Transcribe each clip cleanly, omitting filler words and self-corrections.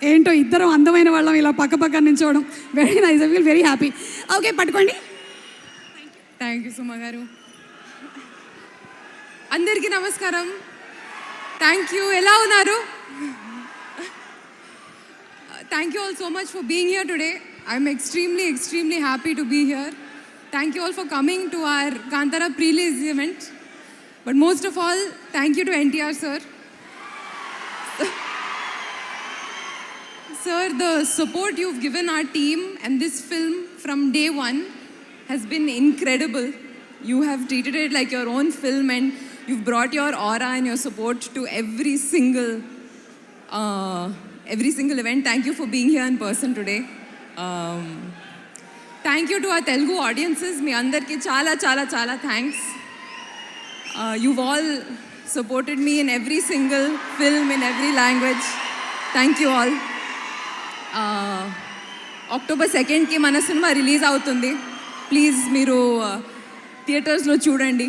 ఏంటో ఇద్దరం అందమైన వాళ్ళం ఇలా పక్క పక్కన నించోవడం very nice. I feel very happy. Okay, పట్టుకోండి. Thank you Suma garu. అందరికీ నమస్కారం. Thank you. ఎలా ఉన్నారు? Thank you all so much for being here today. I'm extremely happy to be here. Thank you all for coming to our Kantara pre-release event. But most of all, thank you to NTR sir. Sir, the support you've given our team and this film from day one has been incredible. You have treated it like your own film and you've brought your aura and your support to every single event. Thank you for being here in person today. Thank you to our Telugu audiences. Me andarki chala thanks. You've all supported me in every single film in every language. Thank you all. October 2nd మన cinema release అవుతుంది. Please మీరు థియేటర్స్లో చూడండి.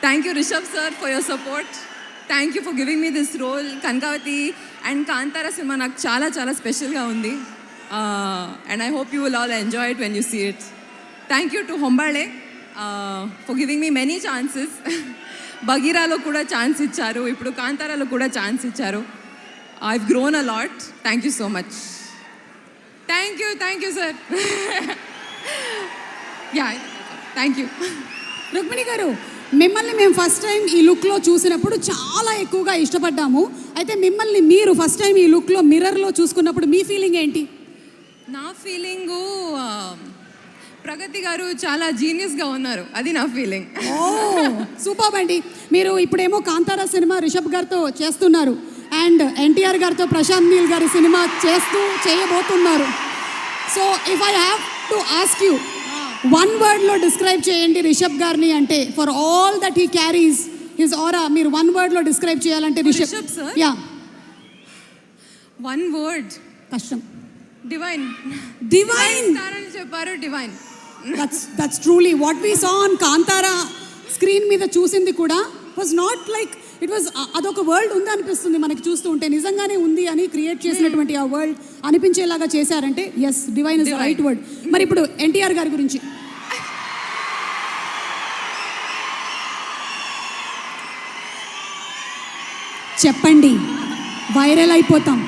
Thank you Rishab sir for your support. Thank you for giving me this role. Kanakavathi and Kantara cinema నాకు చాలా స్పెషల్గా ఉంది. And I hope you will all enjoy it when you see it. Thank you to Hombale for giving me many chances. బగీరాలో కూడా chance ఇచ్చారు, ఇప్పుడు కాంతారాలో కూడా chance ఇచ్చారు. I've grown a lot. Thank you so much. Thank you sir. Yeah, thank you. Rukmini గారు, మిమ్మల్ని మేము first time ఈ లుక్లో చూసినప్పుడు చాలా ఎక్కువగా ఇష్టపడ్డాము. అయితే మిమ్మల్ని మీరు ఫస్ట్ టైం ఈ లుక్లో మిర్రర్లో చూసుకున్నప్పుడు మీ ఫీలింగ్ ఏంటి? నా ఫీలింగు ప్రగతి గారు చాలా జీనియస్గా ఉన్నారు, అది నా ఫీలింగ్. ఓ సూపర్ అండి. మీరు ఇప్పుడేమో కాంతారా సినిమా రిషబ్ గారితో చేస్తున్నారు అండ్ ఎన్టీఆర్ గారితో ప్రశాంత్ నీల్ గారి సినిమా చేయబోతున్నారు. So if I have to ask you, one వర్డ్లో డిస్క్రైబ్ చేయండి రిషబ్ గారిని అంటే, for all that he carries his aura, మీరు వన్ వర్డ్లో డిస్క్రైబ్ చేయాలంటే Rishab sir? Yeah, one word కష్టం. డివైన్ అని చెప్పారు. Divine. That's truly what we saw on Kantara. Screen మీద చూసింది కూడా was not like it was, అదొక వరల్డ్ ఉంది అనిపిస్తుంది మనకి చూస్తూ ఉంటే. నిజంగానే ఉంది అని క్రియేట్ చేసినటువంటి ఆ వరల్డ్ అనిపించేలాగా చేశారంటే yes, divine is the right word. మరి ఇప్పుడు ఎన్టీఆర్ గారి గురించి చెప్పండి, వైరల్ అయిపోతాం.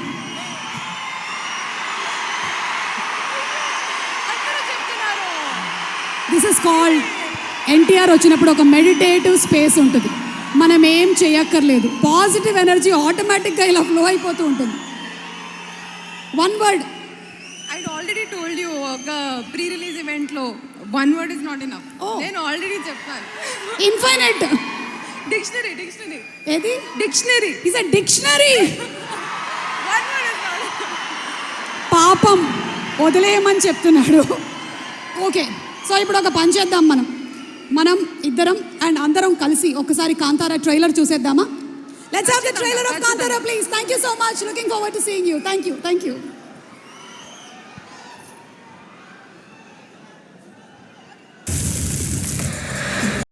దిస్ ఇస్ కాల్డ్, ఎన్టీఆర్ వచ్చినప్పుడు ఒక మెడిటేటివ్ స్పేస్ ఉంటుంది. మనం ఏం చేయక్కర్లేదు, పాజిటివ్ ఎనర్జీ ఆటోమేటిక్గా ఇలా ఫ్లో అయిపోతూ ఉంటుంది. One word. I already told you, ఒక ప్రీ రిలీజ్ ఈవెంట్లో one word is not enough. నేను ఆల్రెడీ చెప్పాను. Infinite dictionary. ఏది? డిక్షనరీ. Is a dictionary. పాపం వదిలేయమని చెప్తున్నాడు. ఓకే, సో ఇప్పుడు ఒక పని చేద్దాం. మనం ఇద్దరం అండ్ అందరం కలిసి ఒకసారి కాంతారా ట్రైలర్ చూసేద్దామా? Let's have the trailer of Kantara please. Thank you so much. Looking forward to seeing you. Thank you.